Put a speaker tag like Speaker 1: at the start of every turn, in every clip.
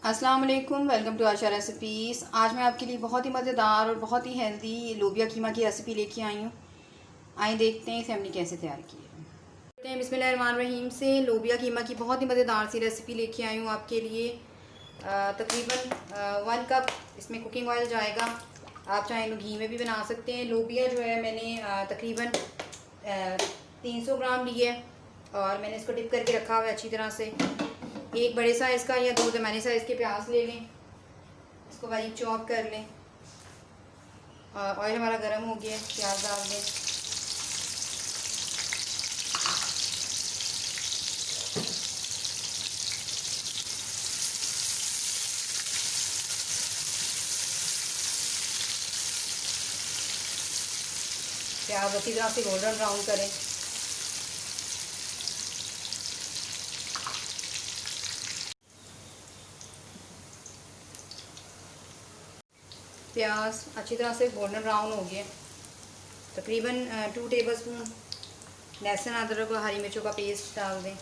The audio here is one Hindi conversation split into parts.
Speaker 1: अस्सलाम वालेकुम, वेलकम टू आशा रेसिपीज़। आज मैं आपके लिए बहुत ही मज़ेदार और बहुत ही हेल्दी लोबिया कीमा की रेसिपी लेके आई हूँ। आइए देखते हैं इसे हमने कैसे तैयार की है। देखते हैं बिस्मिल्लाहिर्रहमानिर्रहीम से लोबिया कीमा की बहुत ही मज़ेदार सी रेसिपी लेके आई हूँ आपके लिए। तकरीबन 1 कप इसमें कुकिंग ऑयल जाएगा। आप चाहें तो घी में भी बना सकते हैं। लोबिया जो है मैंने तकरीबन 300 ग्राम ली है और मैंने इसको डिप करके रखा हुआ है अच्छी तरह से। एक बड़े साइज़ का या 2 दरमियाने साइज़ के प्याज ले लें, इसको बारीक चॉप कर लें। ऑयल हमारा गर्म हो गया, प्याज डाल दें। प्याज अच्छी तरह से गोल्डन ब्राउन करें। प्याज अच्छी तरह से गोल्डन ब्राउन हो गया। तकरीबन 2 टेबलस्पून लहसुन अदरक और हरी मिर्चों का पेस्ट डाल दें।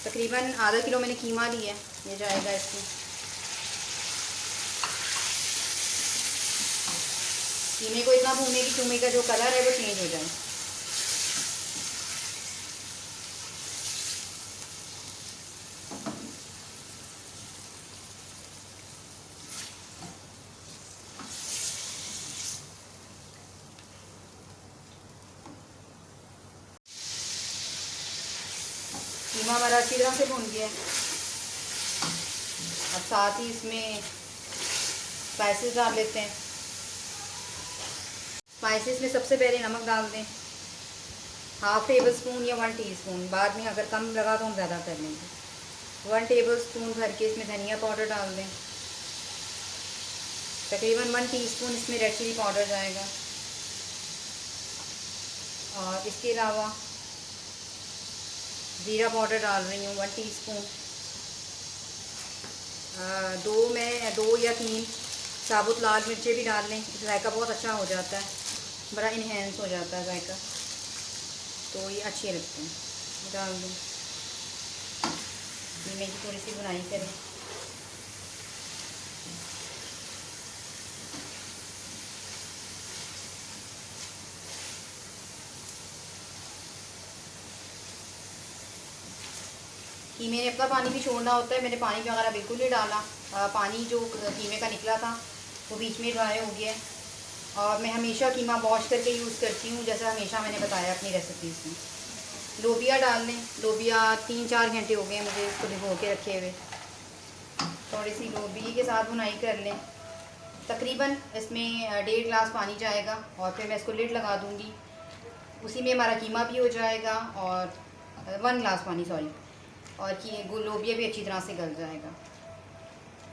Speaker 1: तकरीबन आधा किलो मैंने कीमा लिया है, ये जाएगा इसमें। कीमे को इतना भूनने की कीमे का जो कलर है वो चेंज हो जाए। कीमा हमारा अच्छी तरह से भून गया है। अब साथ ही इसमें स्पाइसेस डाल लेते हैं। स्पाइसेस में सबसे पहले नमक डाल दें, हाफ़ टेबल स्पून या 1 टीस्पून। बाद में अगर कम लगा तो हम ज़्यादा कर लेंगे। 1 टेबल स्पून भर के इसमें धनिया पाउडर डाल दें। तकरीबन 1 टीस्पून इसमें रेड चिली पाउडर जाएगा और इसके अलावा ज़ीरा पाउडर डाल रही हूँ 1 टीस्पून। दो या 3 साबुत लाल मिर्चें भी डाल लें, जायका बहुत अच्छा हो जाता है, बड़ा इन्हेंस हो जाता है जायका, तो ये अच्छे लगते हैं। डाल दूँ, कीमे की थोड़ी सी बुनाई करें। कीमे ने अपना पानी भी छोड़ना होता है, मैंने पानी वगैरह बिल्कुल नहीं डाला। पानी जो कीमे का निकला था वो बीच में ड्राई हो गया है। और मैं हमेशा कीमा वॉश करके यूज़ करती हूँ, जैसा हमेशा मैंने बताया अपनी रेसिपीज़ में। लोबिया डाल लें। लोबिया 3-4 घंटे हो गए मुझे इसको भिगो के रखे हुए। थोड़ी सी लोबिया के साथ बुनाई कर लें। तकरीबन इसमें 1.5 गिलास पानी जाएगा और फिर मैं इसको लिड लगा दूँगी। उसी में हमारा कीमा भी हो जाएगा और 1 गिलास पानी सॉरी, और कि लोबिया भी अच्छी तरह से गल जाएगा।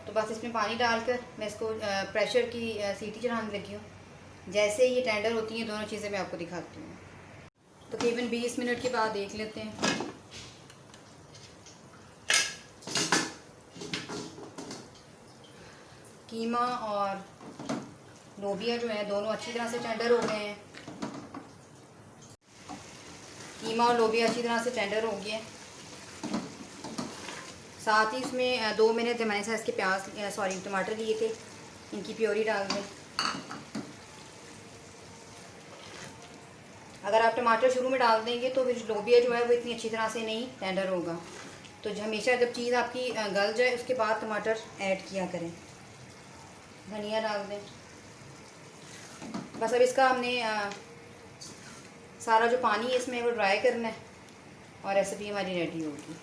Speaker 1: तो बस इसमें पानी डालकर मैं इसको प्रेशर की सीटी चढ़ाने लगी हूँ। जैसे ये टेंडर होती हैं दोनों चीज़ें मैं आपको दिखाती हूँ। तकरीबन 20 मिनट के बाद देख लेते हैं। कीमा और लोबिया जो है दोनों अच्छी तरह से टेंडर हो गए हैं। कीमा और लोबिया अच्छी तरह से टेंडर हो गए। साथ ही इसमें 2 मैंने दरमियाने साइज़ के प्याज टमाटर लिए थे, इनकी प्योरी डाल दें। अगर आप टमाटर शुरू में डाल देंगे तो फिर लोबिया जो है वो इतनी अच्छी तरह से नहीं टेंडर होगा। तो हमेशा जब चीज़ आपकी गल जाए उसके बाद टमाटर ऐड किया करें। धनिया डाल दें। बस अब इसका हमने सारा जो पानी है इसमें वो ड्राई करना है और रेसिपी हमारी रेडी होगी।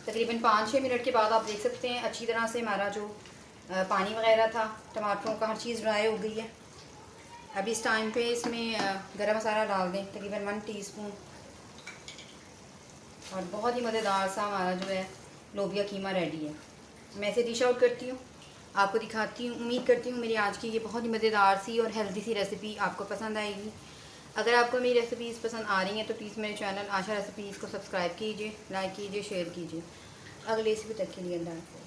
Speaker 1: तकरीबन 5-6 मिनट के बाद आप देख सकते हैं अच्छी तरह से हमारा जो पानी वगैरह था टमाटरों का हर चीज़ ड्राई हो गई है। अब इस टाइम पे इसमें गरम मसाला डाल दें, तकरीबन 1 टीस्पून। और बहुत ही मज़ेदार सा हमारा जो है लोबिया कीमा रेडी है। मैं इसे डिश आउट करती हूँ, आपको दिखाती हूँ। उम्मीद करती हूँ मेरी आज की ये बहुत ही मज़ेदार सी और हेल्दी सी रेसिपी आपको पसंद आएगी। अगर आपको मेरी रेसिपीज़ पसंद आ रही हैं तो प्लीज़ मेरे चैनल आशा रेसिपीज़ को सब्सक्राइब कीजिए, लाइक कीजिए, शेयर कीजिए। अगली रेसिपी तक के लिए अल्लाह हाफ़िज़।